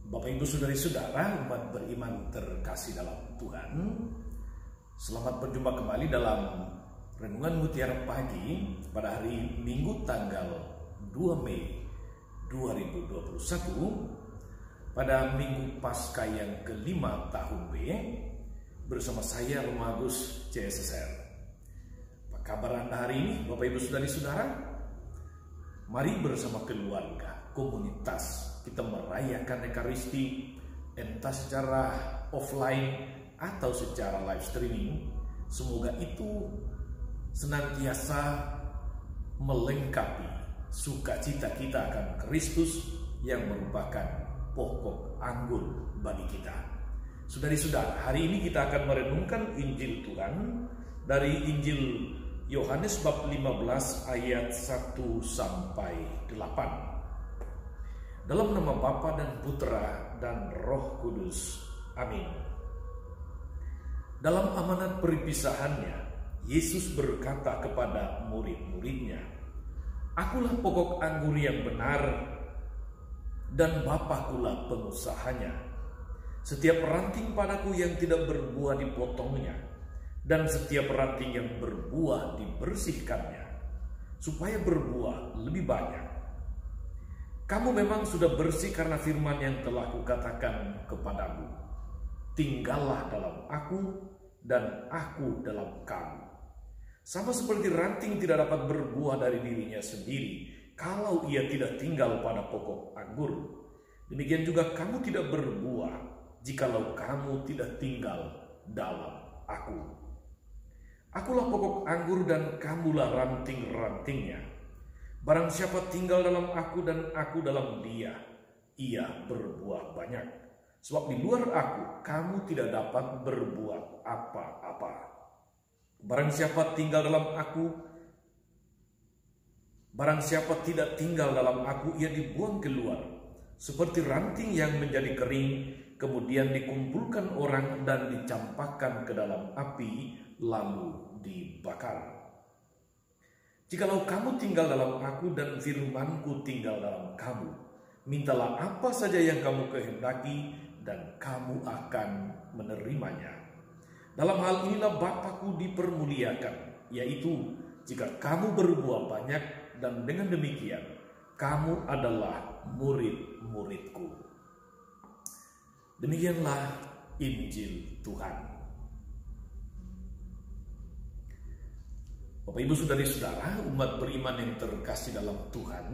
Bapak Ibu Saudari-saudara, umat beriman terkasih dalam Tuhan, selamat berjumpa kembali dalam Renungan Mutiara Pagi pada hari Minggu tanggal 2 Mei 2021 pada Minggu Paskah yang kelima tahun B bersama saya Romagus CSSR. Apa kabar Anda hari ini Bapak Ibu Saudari-saudara? Mari bersama keluarga, komunitas kita merayakan Ekaristi, entah secara offline atau secara live streaming. Semoga itu senantiasa melengkapi sukacita kita akan Kristus yang merupakan pokok anggur bagi kita. Saudari-saudara, hari ini kita akan merenungkan Injil Tuhan dari Injil Yohanes bab 15 ayat 1 sampai 8. Dalam nama Bapa dan Putra dan Roh Kudus. Amin. Dalam amanat perpisahannya, Yesus berkata kepada murid-muridnya, "Akulah pokok anggur yang benar dan Bapakulah pengusahanya. Setiap ranting padaku yang tidak berbuah dipotongnya, dan setiap ranting yang berbuah dibersihkannya, supaya berbuah lebih banyak. Kamu memang sudah bersih karena firman yang telah kukatakan kepadamu. Tinggallah dalam aku dan aku dalam kamu. Sama seperti ranting tidak dapat berbuah dari dirinya sendiri kalau ia tidak tinggal pada pokok anggur, demikian juga kamu tidak berbuah jikalau kamu tidak tinggal dalam aku. Akulah pokok anggur dan kamulah ranting-rantingnya. Barang siapa tinggal dalam aku dan aku dalam dia, ia berbuah banyak. Sebab di luar aku, kamu tidak dapat berbuat apa-apa. Barang siapa tidak tinggal dalam aku, ia dibuang keluar. Seperti ranting yang menjadi kering, kemudian dikumpulkan orang dan dicampakkan ke dalam api, lalu dibakar. Jikalau kamu tinggal dalam aku dan firmanku tinggal dalam kamu, mintalah apa saja yang kamu kehendaki dan kamu akan menerimanya. Dalam hal inilah Bapakku dipermuliakan, yaitu jika kamu berbuah banyak, dan dengan demikian kamu adalah murid-muridku." Demikianlah Injil Tuhan. Bapak Ibu Saudari-saudara, umat beriman yang terkasih dalam Tuhan,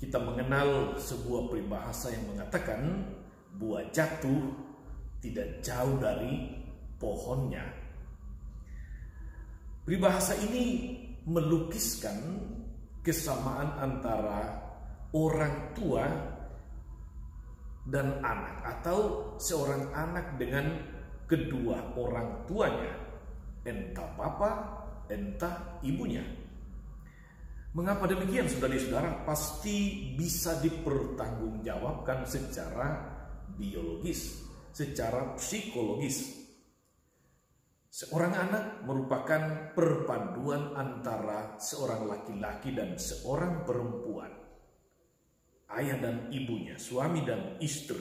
kita mengenal sebuah peribahasa yang mengatakan buah jatuh tidak jauh dari pohonnya. Peribahasa ini melukiskan kesamaan antara orang tua dan anak, atau seorang anak dengan kedua orang tuanya, entah bapak entah ibunya. Mengapa demikian, saudari-saudara? Pasti bisa dipertanggungjawabkan secara biologis, secara psikologis. Seorang anak merupakan perpaduan antara seorang laki-laki dan seorang perempuan, ayah dan ibunya, suami dan istri.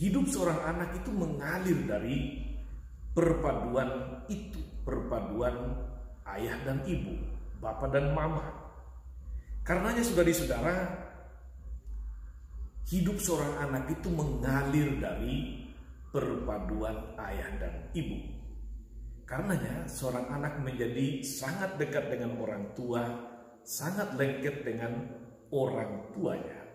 Hidup seorang anak itu mengalir dari perpaduan itu, perpaduan ayah dan ibu, bapak dan mama. Karenanya saudari-saudara, hidup seorang anak itu mengalir dari perpaduan ayah dan ibu. Karenanya seorang anak menjadi sangat dekat dengan orang tua, sangat lengket dengan orang tuanya.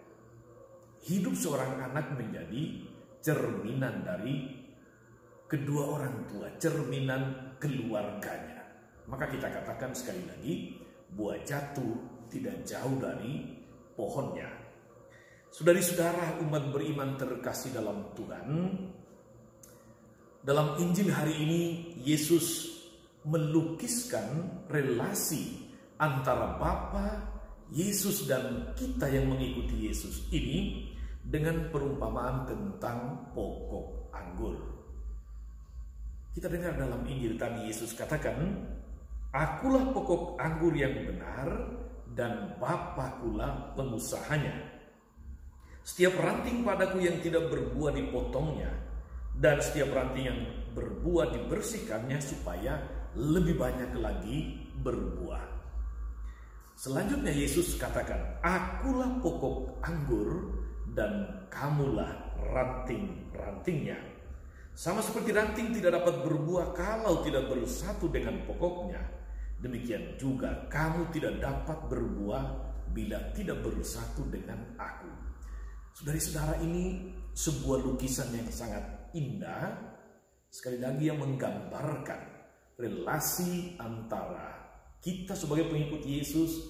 Hidup seorang anak menjadi cerminan dari kedua orang tua, cerminan keluarganya. Maka kita katakan sekali lagi, buah jatuh tidak jauh dari pohonnya. Saudari-saudara, umat beriman terkasih dalam Tuhan, dalam Injil hari ini Yesus melukiskan relasi antara Bapa, Yesus dan kita yang mengikuti Yesus ini dengan perumpamaan tentang pokok anggur. Kita dengar dalam Injil tadi Yesus katakan, "Akulah pokok anggur yang benar dan Bapakulah pengusahanya. Setiap ranting padaku yang tidak berbuah dipotongnya, dan setiap ranting yang berbuah dibersihkannya supaya lebih banyak lagi berbuah. Selanjutnya Yesus katakan, akulah pokok anggur dan kamulah ranting-rantingnya. Sama seperti ranting tidak dapat berbuah kalau tidak bersatu dengan pokoknya, demikian juga kamu tidak dapat berbuah bila tidak bersatu dengan aku. Saudara-saudara, ini sebuah lukisan yang sangat indah, sekali lagi yang menggambarkan relasi antara kita sebagai pengikut Yesus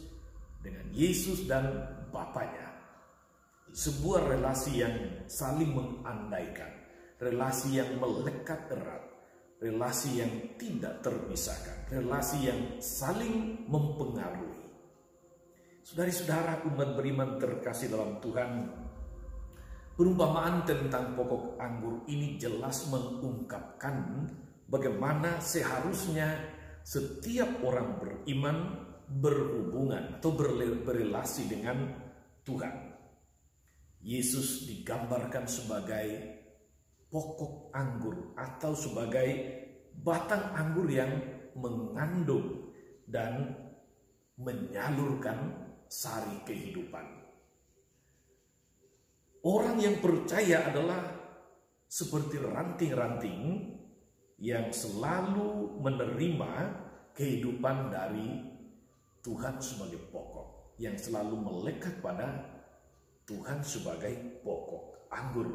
dengan Yesus dan Bapaknya. Sebuah relasi yang saling mengandaikan, relasi yang melekat erat, relasi yang tidak terpisahkan, relasi yang saling mempengaruhi. Saudara-saudara umat beriman terkasih dalam Tuhan, perumpamaan tentang pokok anggur ini jelas mengungkapkan bagaimana seharusnya setiap orang beriman berhubungan atau berrelasi dengan Tuhan. Yesus digambarkan sebagai pokok anggur atau sebagai batang anggur yang mengandung dan menyalurkan sari kehidupan. Orang yang percaya adalah seperti ranting-ranting yang selalu menerima kehidupan dari Tuhan sebagai pokok, yang selalu melekat pada Tuhan sebagai pokok anggur.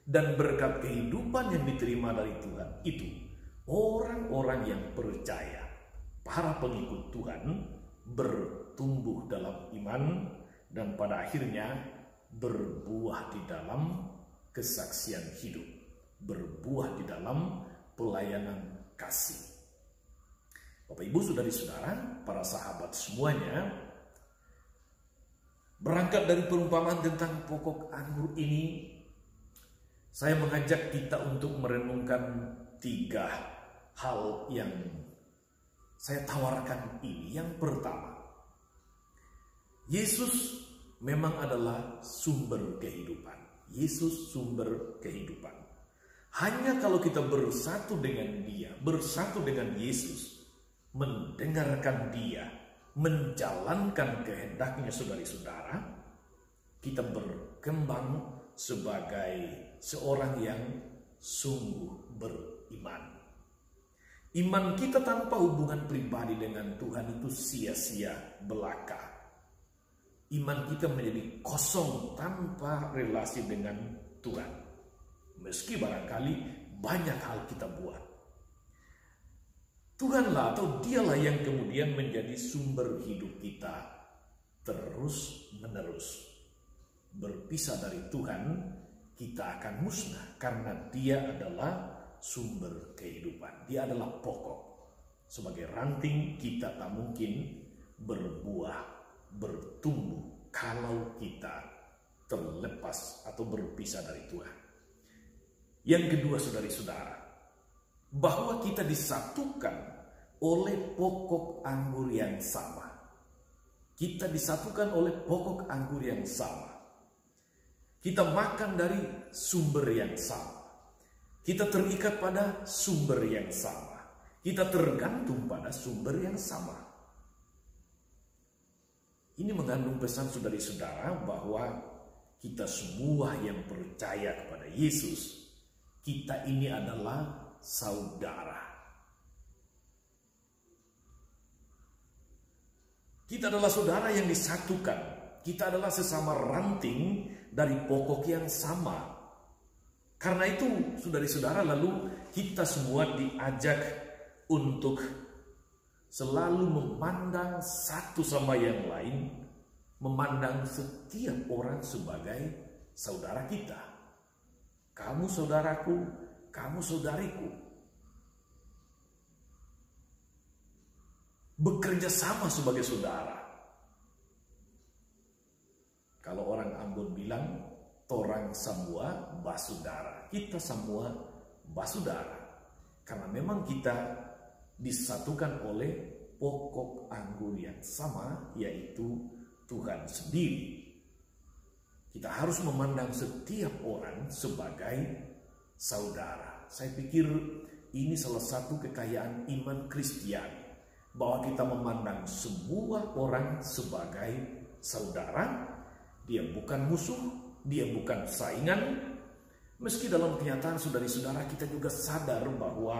Dan berkat kehidupan yang diterima dari Tuhan itu, orang-orang yang percaya, para pengikut Tuhan, bertumbuh dalam iman dan pada akhirnya berbuah di dalam kesaksian hidup, berbuah di dalam pelayanan kasih. Bapak Ibu, saudari-saudara, para sahabat semuanya, berangkat dari perumpamaan tentang pokok anggur ini, saya mengajak kita untuk merenungkan 3 hal yang saya tawarkan ini. Yang pertama, Yesus memang adalah sumber kehidupan. Yesus sumber kehidupan. Hanya kalau kita bersatu dengan Dia, bersatu dengan Yesus, mendengarkan Dia, menjalankan kehendaknya, saudari-saudara, kita berkembang sebagai seorang yang sungguh beriman. Iman kita tanpa hubungan pribadi dengan Tuhan itu sia-sia belaka. Iman kita menjadi kosong tanpa relasi dengan Tuhan. Meski barangkali banyak hal kita buat. Tuhanlah atau Dialah yang kemudian menjadi sumber hidup kita terus menerus. Berpisah dari Tuhan, kita akan musnah karena Dia adalah sumber kehidupan. Dia adalah pokok. Sebagai ranting kita tak mungkin berbuah, bertumbuh kalau kita terlepas atau berpisah dari Tuhan. Yang kedua, saudari-saudara, bahwa kita disatukan oleh pokok anggur yang sama. Kita disatukan oleh pokok anggur yang sama. Kita makan dari sumber yang sama. Kita terikat pada sumber yang sama. Kita tergantung pada sumber yang sama. Ini mengandung pesan saudari-saudara bahwa kita semua yang percaya kepada Yesus, kita ini adalah saudara. Kita adalah saudara yang disatukan. Kita adalah sesama ranting dari pokok yang sama. Karena itu, saudari-saudara, lalu kita semua diajak untuk selalu memandang satu sama yang lain, memandang setiap orang sebagai saudara kita. Kamu saudaraku, kamu saudariku. Bekerja sama sebagai saudara. Kalau orang Ambon bilang, torang semua basudara. Kita semua basudara. Karena memang kita disatukan oleh pokok anggur yang sama, yaitu Tuhan sendiri. Kita harus memandang setiap orang sebagai saudara. Saya pikir ini salah satu kekayaan iman Kristiani, bahwa kita memandang semua orang sebagai saudara. Dia bukan musuh, dia bukan saingan. Meski dalam kenyataan saudara-saudara kita juga sadar bahwa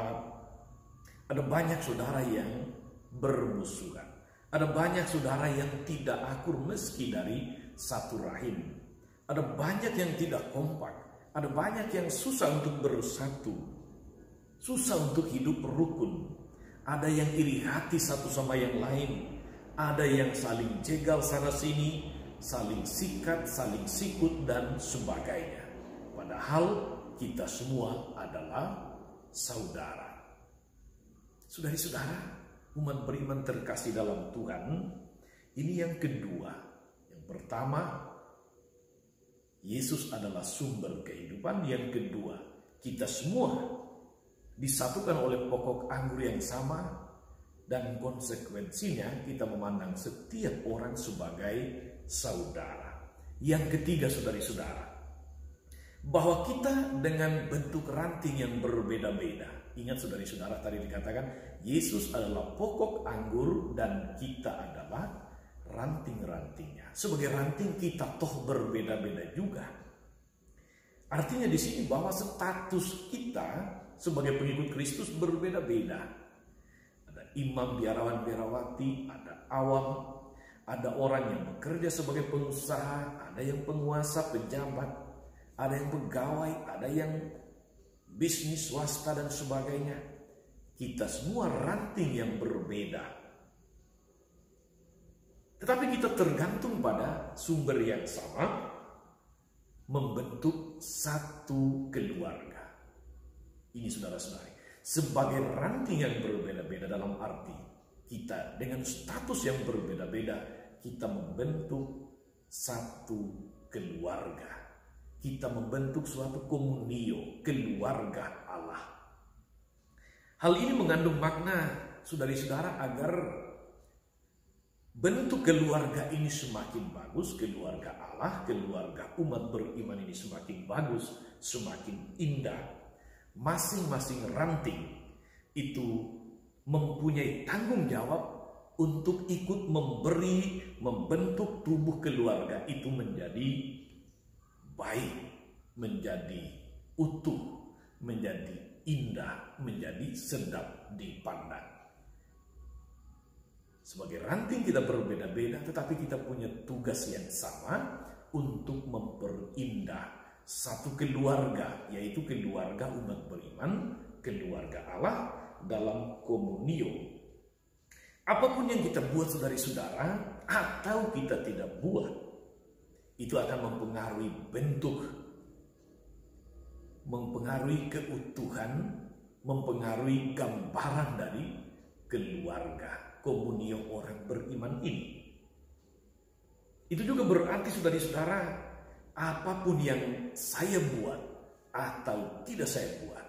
ada banyak saudara yang bermusuhan. Ada banyak saudara yang tidak akur meski dari satu rahim. Ada banyak yang tidak kompak. Ada banyak yang susah untuk bersatu. Susah untuk hidup rukun. Ada yang iri hati satu sama yang lain. Ada yang saling jegal sana sini, saling sikat, saling sikut, dan sebagainya. Padahal kita semua adalah saudara. Saudari-saudara, umat beriman terkasih dalam Tuhan, ini yang kedua. Yang pertama, Yesus adalah sumber kehidupan. Yang kedua, kita semua disatukan oleh pokok anggur yang sama, dan konsekuensinya kita memandang setiap orang sebagai saudara. Yang ketiga, saudari-saudara, bahwa kita dengan bentuk ranting yang berbeda-beda. Ingat saudari-saudara, tadi dikatakan Yesus adalah pokok anggur dan kita adalah ranting-rantingnya. Sebagai ranting kita toh berbeda-beda juga. Artinya di sini bahwa status kita sebagai pengikut Kristus berbeda-beda. Ada imam, biarawan-biarawati, ada awam, ada orang yang bekerja sebagai pengusaha, ada yang penguasa, pejabat, ada yang pegawai, ada yang bisnis swasta dan sebagainya. Kita semua ranting yang berbeda. Tetapi kita tergantung pada sumber yang sama, membentuk satu keluarga. Ini saudara-saudari, sebagai ranting yang berbeda-beda dalam arti kita dengan status yang berbeda-beda, kita membentuk satu keluarga. Kita membentuk suatu komunio, keluarga Allah. Hal ini mengandung makna, saudari-saudara, agar bentuk keluarga ini semakin bagus, keluarga Allah, keluarga umat beriman ini semakin bagus, semakin indah. Masing-masing ranting itu mempunyai tanggung jawab untuk ikut memberi, membentuk tubuh keluarga itu menjadi baik, menjadi utuh, menjadi indah, menjadi sedap dipandang. Sebagai ranting kita berbeda-beda, tetapi kita punya tugas yang sama untuk memperindah satu keluarga, yaitu keluarga umat beriman, keluarga Allah dalam komunio. Apapun yang kita buat saudari-saudara, atau kita tidak buat, itu akan mempengaruhi bentuk, mempengaruhi keutuhan, mempengaruhi gambaran dari keluarga komunio orang beriman ini. Itu juga berarti saudari-saudara, apapun yang saya buat atau tidak saya buat,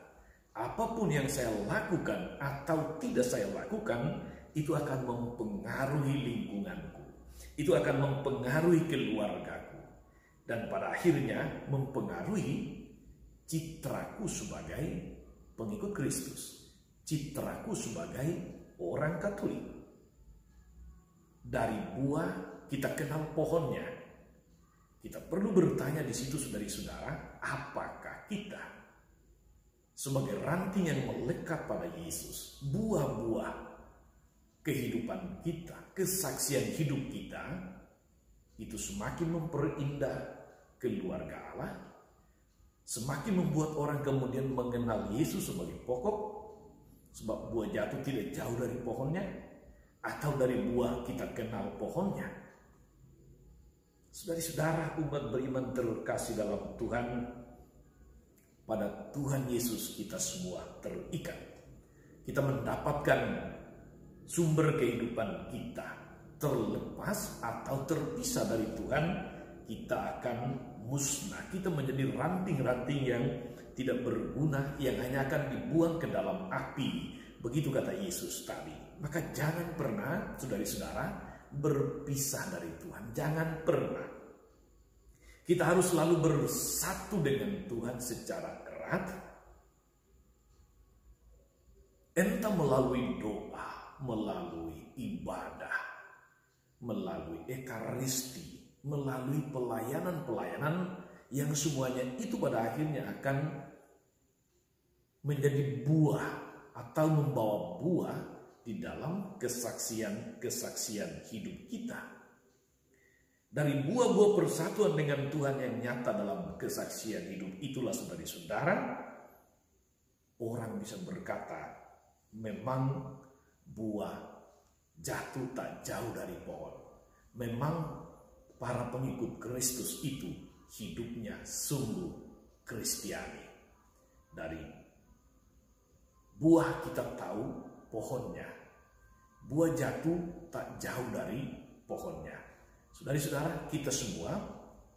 apapun yang saya lakukan atau tidak saya lakukan, itu akan mempengaruhi lingkunganku, itu akan mempengaruhi keluargaku, dan pada akhirnya mempengaruhi citraku sebagai pengikut Kristus, citraku sebagai orang Katolik. Dari buah kita kenal pohonnya. Kita perlu bertanya di situ saudari-saudara, apakah kita sebagai ranting yang melekat pada Yesus, buah-buah kehidupan kita, kesaksian hidup kita, itu semakin memperindah keluarga Allah, semakin membuat orang kemudian mengenal Yesus sebagai pokok, sebab buah jatuh tidak jauh dari pohonnya, atau dari buah kita kenal pohonnya. Saudari-saudara, umat beriman terkasih dalam Tuhan, pada Tuhan Yesus kita semua terikat. Kita mendapatkan sumber kehidupan kita. Terlepas atau terpisah dari Tuhan, kita akan musnah. Kita menjadi ranting-ranting yang tidak berguna, yang hanya akan dibuang ke dalam api. Begitu kata Yesus tadi. Maka jangan pernah, saudari-saudara, berpisah dari Tuhan. Jangan pernah. Kita harus selalu bersatu dengan Tuhan secara erat, entah melalui doa, melalui ibadah, melalui ekaristi, melalui pelayanan-pelayanan yang semuanya itu pada akhirnya akan menjadi buah atau membawa buah di dalam kesaksian-kesaksian hidup kita. Dari buah-buah persatuan dengan Tuhan yang nyata dalam kesaksian hidup itulah, saudara-saudara, orang bisa berkata, memang buah jatuh tak jauh dari pohon. Memang para pengikut Kristus itu hidupnya sungguh Kristiani. Dari buah kita tahu pohonnya. Buah jatuh tak jauh dari pohonnya. Saudara-saudara, kita semua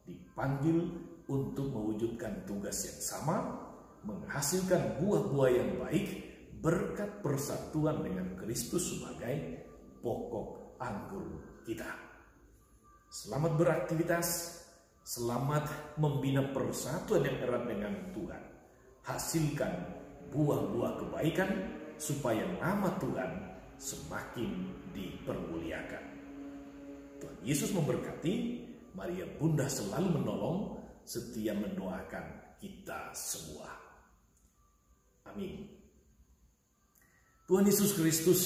dipanggil untuk mewujudkan tugas yang sama, menghasilkan buah-buah yang baik berkat persatuan dengan Kristus sebagai pokok anggur kita. Selamat beraktivitas, selamat membina persatuan yang erat dengan Tuhan. Hasilkan buah-buah kebaikan supaya nama Tuhan semakin dipermuliakan. Tuhan Yesus memberkati. Maria Bunda selalu menolong, setia mendoakan kita semua. Amin. Tuhan Yesus Kristus,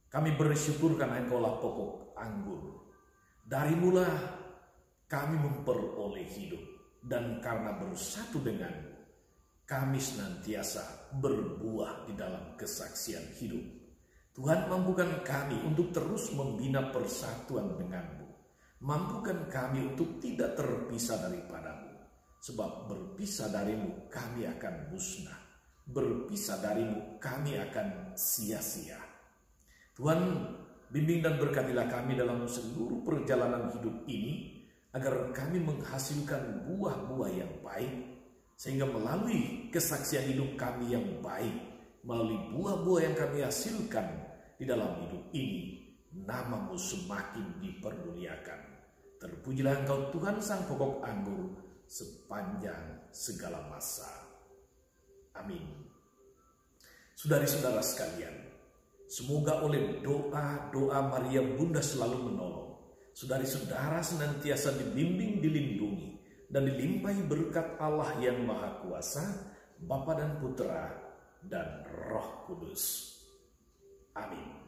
kami bersyukur karena Engkaulah pokok anggur. Darimulah kami memperoleh hidup, dan karena bersatu dengan kami senantiasa berbuah di dalam kesaksian hidup. Tuhan, mampukan kami untuk terus membina persatuan denganmu. Mampukan kami untuk tidak terpisah daripadamu. Sebab berpisah darimu kami akan musnah. Berpisah darimu kami akan sia-sia. Tuhan, bimbing dan berkatilah kami dalam seluruh perjalanan hidup ini, agar kami menghasilkan buah-buah yang baik, sehingga melalui kesaksian hidup kami yang baik, melalui buah-buah yang kami hasilkan di dalam hidup ini, nama-Mu semakin dipermuliakan. Terpujilah Engkau Tuhan Sang Pokok Anggur sepanjang segala masa. Amin. Saudari-saudara sekalian, semoga oleh doa-doa Maria Bunda selalu menolong, saudari-saudara senantiasa dibimbing, dilindungi, dan dilimpahi berkat Allah yang Maha Kuasa, Bapa dan Putra dan Roh Kudus. Amin.